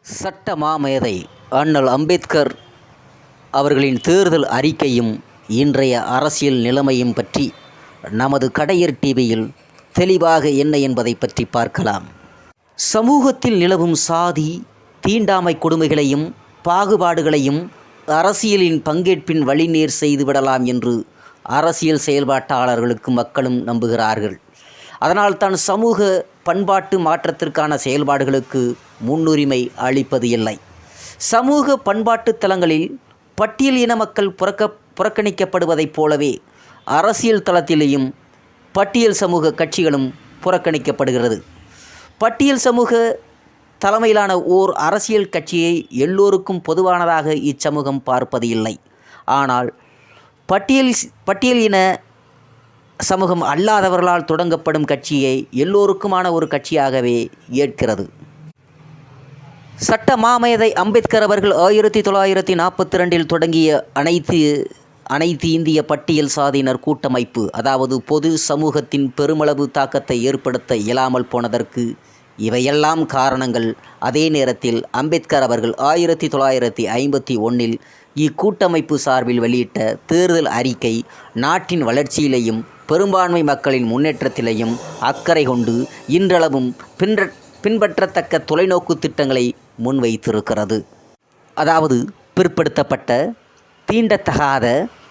சட்ட மாமேதை அண்ணல் அம்பேத்கர் அவர்களின் தேர்தல் அறிக்கையும் இன்றைய அரசியல் நிலைமையும் பற்றி நமது கடையர் டிவியில் தெளிவாக என்ன என்பதை பற்றி பார்க்கலாம். சமூகத்தில் நிலவும் சாதி தீண்டாமை கொடுமைகளையும் பாகுபாடுகளையும் அரசியலின் பங்கேற்பின் வழிநீர் செய்துவிடலாம் என்று அரசியல் செயல்பாட்டாளர்களுக்கு மக்களும் நம்புகிறார்கள். அதனால் தான் சமூக பண்பாட்டு மாற்றத்திற்கான செயல்பாடுகளுக்கு முன்னுரிமை அளிப்பது இல்லை. சமூக பண்பாட்டு தளங்களில் பட்டியல் இன மக்கள் புறக்கணிக்கப்படுவதைப் போலவே அரசியல் தளத்திலேயும் பட்டியல் சமூக கட்சிகளும் புறக்கணிக்கப்படுகிறது. பட்டியல் சமூக தலைமையிலான ஓர் அரசியல் கட்சியை எல்லோருக்கும் பொதுவானதாக இச்சமூகம் பார்ப்பது இல்லை. ஆனால் பட்டியல் இன சமூகம் அல்லாதவர்களால் தொடங்கப்படும் கட்சியை எல்லோருக்குமான ஒரு கட்சியாகவே ஏற்கிறது. சட்ட மாமேதை அம்பேத்கர் அவர்கள் 1942 தொடங்கிய அனைத்து இந்திய பட்டியல் சாதியினர் கூட்டமைப்பு, அதாவது பொது சமூகத்தின் பெருமளவு தாக்கத்தை ஏற்படுத்த இயலாமல் போனதற்கு இவையெல்லாம் காரணங்கள். அதே நேரத்தில் அம்பேத்கர் அவர்கள் 1951 இக்கூட்டமைப்பு சார்பில் வெளியிட்ட தேர்தல் அறிக்கை நாட்டின் வளர்ச்சியிலேயும் பெரும்பான்மை மக்களின் முன்னேற்றத்திலேயும் அக்கறை கொண்டு இன்றளவும் பின்பற்றத்தக்க தொலைநோக்கு திட்டங்களை முன்வைத்திருக்கிறது. அதாவது பிற்படுத்தப்பட்ட தீண்டத்தகாத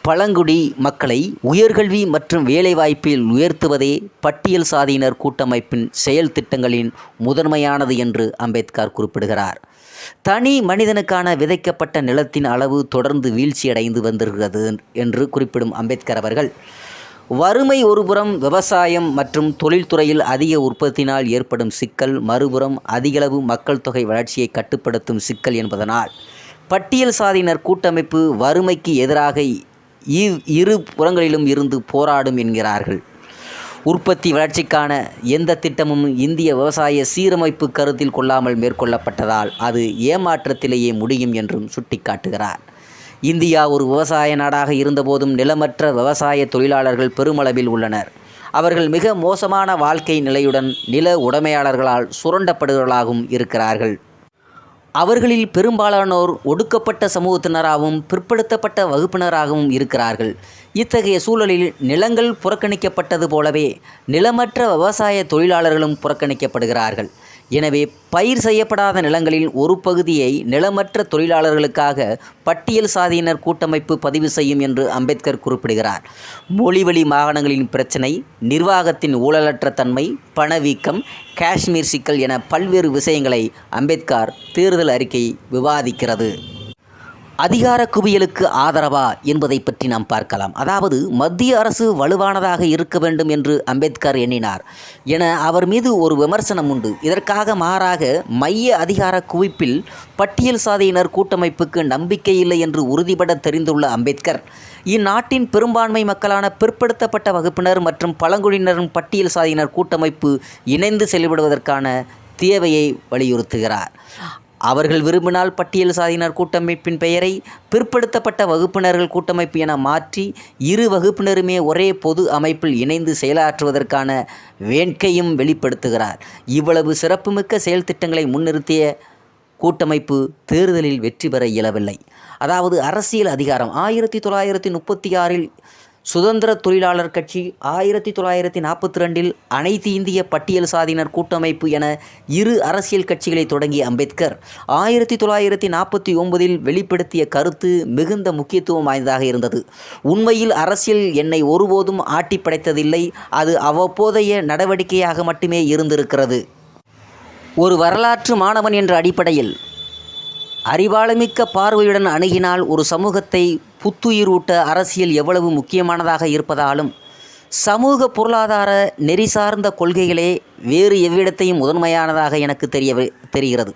பழங்குடி மக்களை உயர்கல்வி மற்றும் வேலைவாய்ப்பில் உயர்த்துவதே பட்டியல் சாதியினர் கூட்டமைப்பின் செயல் திட்டங்களின் முதன்மையானது என்று அம்பேத்கர் குறிப்பிடுகிறார். தனி மனிதனுக்கான விதைக்கப்பட்ட நிலத்தின் அளவு தொடர்ந்து வீழ்ச்சியடைந்து வந்திருக்கிறது என்று குறிப்பிடும் அம்பேத்கர் அவர்கள், வறுமை ஒருபுறம் விவசாயம் மற்றும் தொழில்துறையில் அதிக உற்பத்தினால் ஏற்படும் சிக்கல், மறுபுறம் அதிகளவு மக்கள் தொகை வளர்ச்சியை கட்டுப்படுத்தும் சிக்கல் என்பதனால் பட்டியல் சாதியினர் கூட்டமைப்பு வறுமைக்கு எதிராக இரு புறங்களிலும் இருந்து போராடும் என்கிறார்கள். உற்பத்தி வளர்ச்சிக்கான எந்த திட்டமும் இந்திய விவசாய சீரமைப்பு கருத்தில் கொள்ளாமல் மேற்கொள்ளப்பட்டதால் அது ஏமாற்றத்திலேயே முடியும் என்றும் சுட்டிக்காட்டுகிறார். இந்தியா ஒரு விவசாய நாடாக இருந்தபோதும் நிலமற்ற விவசாய தொழிலாளர்கள் பெருமளவில் உள்ளனர். அவர்கள் மிக மோசமான வாழ்க்கை நிலையுடன் நில உடைமையாளர்களால் சுரண்டப்படுவர்களாகவும் இருக்கிறார்கள். அவர்களில் பெரும்பாலானோர் ஒடுக்கப்பட்ட சமூகத்தினராகவும் பிற்படுத்தப்பட்ட வகுப்பினராகவும் இருக்கிறார்கள். இத்தகைய சூழலில் நிலங்கள் புறக்கணிக்கப்பட்டது போலவே நிலமற்ற விவசாய தொழிலாளர்களும் புறக்கணிக்கப்படுகிறார்கள். எனவே பயிர் செய்யப்படாத நிலங்களில் ஒரு பகுதியை நிலமற்ற தொழிலாளர்களுக்காக பட்டியல் சாதியினர் கூட்டமைப்பு பதிவு செய்யும் என்று அம்பேத்கர் குறிப்பிடுகிறார். மொழிவழி மாகாணங்களின் பிரச்சினை, நிர்வாகத்தின் ஊழலற்ற தன்மை, பணவீக்கம், காஷ்மீர் சிக்கல் என பல்வேறு விஷயங்களை அம்பேத்கர் தேர்தல் அறிக்கை விவாதிக்கிறது. அதிகார குவியலுக்கு ஆதரவா என்பதை பற்றி நாம் பார்க்கலாம். அதாவது மத்திய அரசு வலுவானதாக இருக்க வேண்டும் என்று அம்பேத்கர் எண்ணினார் என அவர் மீது ஒரு விமர்சனம் உண்டு. இதற்காக மாறாக மைய அதிகார குவிப்பில் பட்டியல் சாதியினர் கூட்டமைப்புக்கு நம்பிக்கை இல்லை என்று உறுதிபட தெரிந்துள்ள அம்பேத்கர், இந்நாட்டின் பெரும்பான்மை மக்களான பிற்படுத்தப்பட்ட வகுப்பினர் மற்றும் பழங்குடியினரின் பட்டியல் சாதியினர் கூட்டமைப்பு இணைந்து செயல்படுவதற்கான தேவையை வலியுறுத்துகிறார். அவர்கள் விரும்பினால் பட்டியல் சாதியினர் கூட்டமைப்பின் பெயரை பிற்படுத்தப்பட்ட வகுப்பினர்கள் கூட்டமைப்பு என மாற்றி இரு வகுப்பினருமே ஒரே பொது அமைப்பில் இணைந்து செயலாற்றுவதற்கான வேட்கையும் வெளிப்படுத்துகிறார். இவ்வளவு சிறப்புமிக்க செயல் திட்டங்களை முன்னிறுத்திய கூட்டமைப்பு தேர்தலில் வெற்றி பெற இயலவில்லை. அதாவது அரசியல் அதிகாரம் 1936 சுதந்திர தொழிலாளர் கட்சி, 1942 அனைத்து இந்திய பட்டியல் சாதியினர் கூட்டமைப்பு என இரு அரசியல் கட்சிகளை தொடங்கிய அம்பேத்கர் 1949 வெளிப்படுத்திய கருத்து மிகுந்த முக்கியத்துவம் வாய்ந்ததாக இருந்தது. உண்மையில் அரசியல் என்னை ஒருபோதும் ஆட்டி படைத்ததில்லை, அது அவ்வப்போதைய நடவடிக்கையாக மட்டுமே இருந்திருக்கிறது. ஒரு வரலாற்று மாணவன் என்ற அடிப்படையில் அறிவாளமிக்க பார்வையுடன் அணுகினால் ஒரு சமூகத்தை புத்துயிரூட்ட அரசியல் எவ்வளவு முக்கியமானதாக இருப்பதாலும் சமூக பொருளாதார நெறி சார்ந்த கொள்கைகளே வேறு எவ்விடத்தையும் முதன்மையானதாக எனக்கு தெரிகிறது.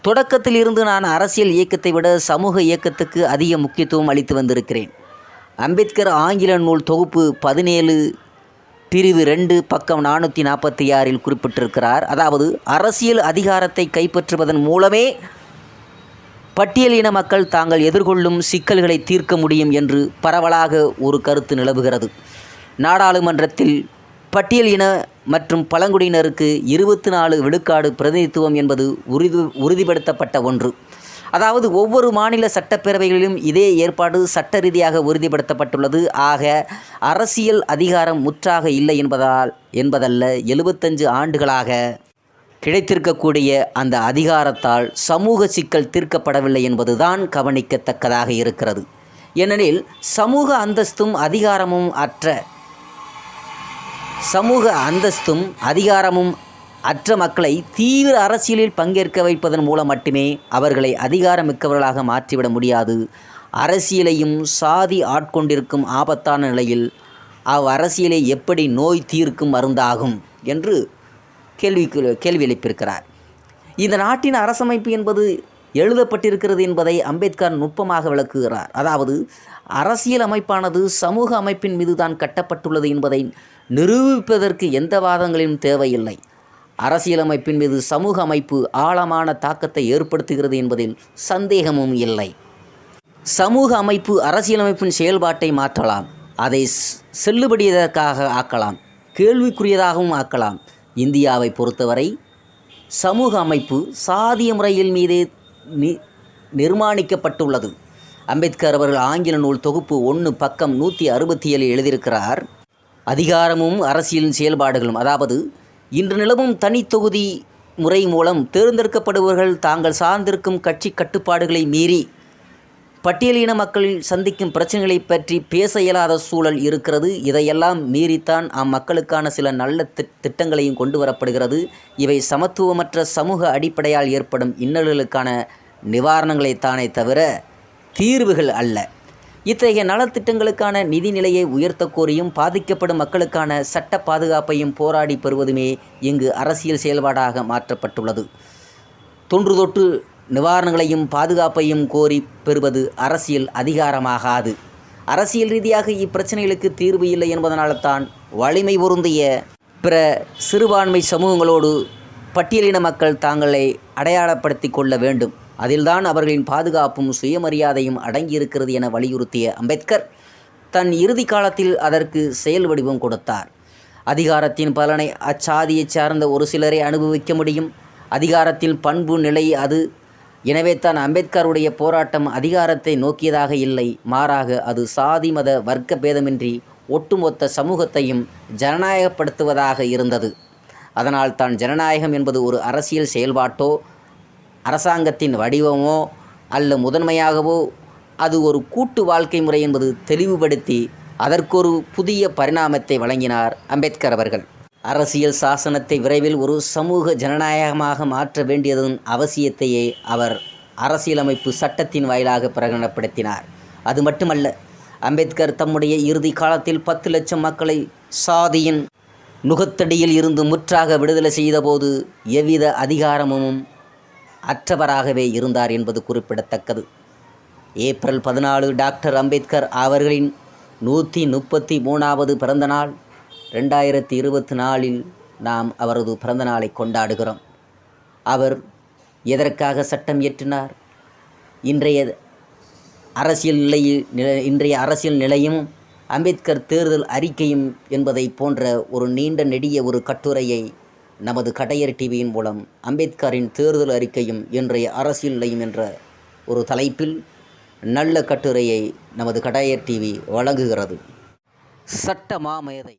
தொடக்கத்தில் இருந்து நான் அரசியல் இயக்கத்தை விட சமூக இயக்கத்துக்கு அதிக முக்கியத்துவம் அளித்து வந்திருக்கிறேன். அம்பேத்கர் ஆங்கில நூல் தொகுப்பு 17 பிரிவு 2 பக்கம் 446 குறிப்பிட்டிருக்கிறார். அதாவது அரசியல் அதிகாரத்தை கைப்பற்றுவதன் மூலமே பட்டியல் இன மக்கள் தாங்கள் எதிர்கொள்ளும் சிக்கல்களை தீர்க்க முடியும் என்று பரவலாக ஒரு கருத்து நிலவுகிறது. நாடாளுமன்றத்தில் பட்டியல் இன மற்றும் பழங்குடியினருக்கு 24 விழுக்காடு பிரதிநிதித்துவம் என்பது உறுதிப்படுத்தப்பட்ட ஒன்று. அதாவது ஒவ்வொரு மாநில சட்டப்பேரவைகளிலும் இதே ஏற்பாடு சட்ட ரீதியாக உறுதிப்படுத்தப்பட்டுள்ளது. ஆக அரசியல் அதிகாரம் முற்றாக இல்லை என்பதல்ல, 75 ஆண்டுகளாக கிடைத்திருக்கக்கூடிய அந்த அதிகாரத்தால் சமூக சிக்கல் தீர்க்கப்படவில்லை என்பதுதான் கவனிக்கத்தக்கதாக இருக்கிறது. ஏனெனில் சமூக அந்தஸ்தும் அதிகாரமும் அற்ற மக்களை தீவிர அரசியலில் பங்கேற்க வைப்பதன் மூலம் மட்டுமே அவர்களை அதிகாரமிக்கவர்களாக மாற்றிவிட முடியாது. அரசியலையும் சாதி ஆட்கொண்டிருக்கும் ஆபத்தான நிலையில் அரசியலை எப்படி நோய் தீர்க்கும் மருந்தாகும் என்று கேள்வி எழுப்பியிருக்கிறார். இந்த நாட்டின் அரசமைப்பு என்பது எழுதப்பட்டிருக்கிறது என்பதை அம்பேத்கர் நுட்பமாக விளக்குகிறார். அதாவது அரசியல் அமைப்பானது சமூக அமைப்பின் மீது தான் கட்டப்பட்டுள்ளது என்பதை நிரூபிப்பதற்கு எந்த வாதங்களிலும் தேவையில்லை. அரசியலமைப்பின் மீது சமூக அமைப்பு ஆழமான தாக்கத்தை ஏற்படுத்துகிறது என்பதில் சந்தேகமும் இல்லை. சமூக அமைப்பு அரசியலமைப்பின் செயல்பாட்டை மாற்றலாம், அதை செல்லுபடியதற்காக ஆக்கலாம், கேள்விக்குரியதாகவும் ஆக்கலாம். இந்தியாவை பொறுத்தவரை சமூக அமைப்பு சாதிய முறையில் மீதே நிர்மாணிக்கப்பட்டுள்ளது. அம்பேத்கர் அவர்கள் ஆங்கில நூல் தொகுப்பு 1 பக்கம் 167 எழுதியிருக்கிறார். அதிகாரமும் அரசியலின் செயல்பாடுகளும், அதாவது இன்று நிலவும் தனி தொகுதி முறை மூலம் தேர்ந்தெடுக்கப்படுபவர்கள் தாங்கள் சார்ந்திருக்கும் கட்சி கட்டுப்பாடுகளை மீறி பட்டியலின மக்கள் சந்திக்கும் பிரச்சனைகளை பற்றி பேச இயலாத சூழல் இருக்கிறது. இதையெல்லாம் மீறித்தான் அம்மக்களுக்கான சில நல்ல திட்டங்களையும் கொண்டு வரப்படுகிறது. இவை சமத்துவமற்ற சமூக அடிப்படையால் ஏற்படும் இன்னல்களுக்கான நிவாரணங்களைத்தானே தவிர தீர்வுகள் அல்ல. இத்தகைய நலத்திட்டங்களுக்கான நிதி நிலையை உயர்த்த கோரியும் பாதிக்கப்படும் மக்களுக்கான சட்ட பாதுகாப்பையும் போராடி பெறுவதுமே இங்கு அரசியல் செயல்பாடாக மாற்றப்பட்டுள்ளது. தொன்று தொட்டு நிவாரணங்களையும் பாதுகாப்பையும் கோரி பெறுவது அரசியல் அதிகாரமாகாது. அரசியல் ரீதியாக இப்பிரச்சனைகளுக்கு தீர்வு இல்லை என்பதனால்தான் வலிமை பொருந்திய பிற சிறுபான்மை சமூகங்களோடு பட்டியலின மக்கள் தாங்களை அடையாளப்படுத்தி கொள்ள வேண்டும். அதில்தான் அவர்களின் பாதுகாப்பும் சுயமரியாதையும் அடங்கியிருக்கிறது என வலியுறுத்திய அம்பேத்கர் தன் இறுதி காலத்தில் அதற்கு செயல் வடிவம் கொடுத்தார். அதிகாரத்தின் பலனை அச்சாதியைச் சார்ந்த ஒரு சிலரை அனுபவிக்க முடியும். அதிகாரத்தின் பண்பு நிலை அது. எனவே தான் அம்பேத்கருடைய போராட்டம் அதிகாரத்தை நோக்கியதாக இல்லை, மாறாக அது சாதி மத வர்க்க பேதமின்றி ஒட்டுமொத்த சமூகத்தையும் ஜனநாயகப்படுத்துவதாக இருந்தது. அதனால் தான் ஜனநாயகம் என்பது ஒரு அரசியல் செயல்பாட்டோ அரசாங்கத்தின் வடிவமோ அல்ல, முதன்மையாகவோ அது ஒரு கூட்டு வாழ்க்கை முறை என்பது தெளிவுபடுத்தி அதற்கொரு புதிய பரிணாமத்தை வழங்கினார் அம்பேத்கர் அவர்கள். அரசியல் சாசனத்தை விரைவில் ஒரு சமூக ஜனநாயகமாக மாற்ற வேண்டியதன் அவசியத்தையே அவர் அரசியலமைப்பு சட்டத்தின் வாயிலாக பிரகடனப்படுத்தினார். அது மட்டுமல்ல, அம்பேத்கர் தம்முடைய இறுதி காலத்தில் 10 லட்சம் மக்களை சாதியின் நுகத்தடியில் இருந்து முற்றாக விடுதலை செய்தபோது எவ்வித அதிகாரமும் அற்றவராகவே இருந்தார் என்பது குறிப்பிடத்தக்கது. ஏப்ரல் 14 டாக்டர் அம்பேத்கர் அவர்களின் 133வது பிறந்த நாள். 2024 நாம் அவரது பிறந்த நாளை கொண்டாடுகிறோம். அவர் எதற்காக சட்டம் இயற்றினார், இன்றைய அரசியல் நிலையும் அம்பேத்கர் தேர்தல் அறிக்கையும் என்பதை போன்ற ஒரு நீண்ட நெடிய ஒரு கட்டுரையை நமது கடையர் டிவியின் மூலம் அம்பேத்கரின் தேர்தல் அறிக்கையும் இன்றைய அரசியல் நிலையும் என்ற ஒரு தலைப்பில் நல்ல கட்டுரையை நமது கடையர் டிவி வழங்குகிறது. சட்ட மாமேதை